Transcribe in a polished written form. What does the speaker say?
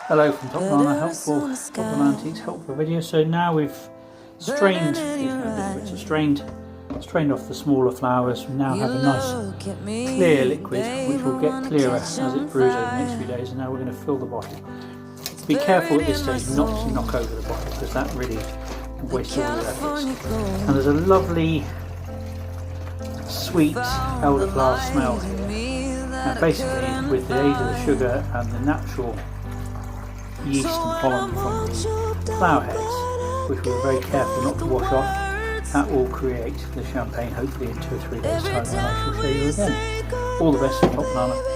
Hello from Top Banana, helpful Antiques, helpful video. So now we've strained strained off the smaller flowers. We now have a nice clear liquid which will get clearer as it brews over the next few days, and now we're going to fill the bottle. Be careful at this stage not to knock over the bottle because that really wastes all your efforts. And there's a lovely sweet elderflower smell here, and basically with the aid of the sugar and the natural yeast and pollen from the flower heads, which we're very careful not to wash off, that will create the champagne hopefully in 2 or 3 days time, and I shall show you again. All the best from Top Banana.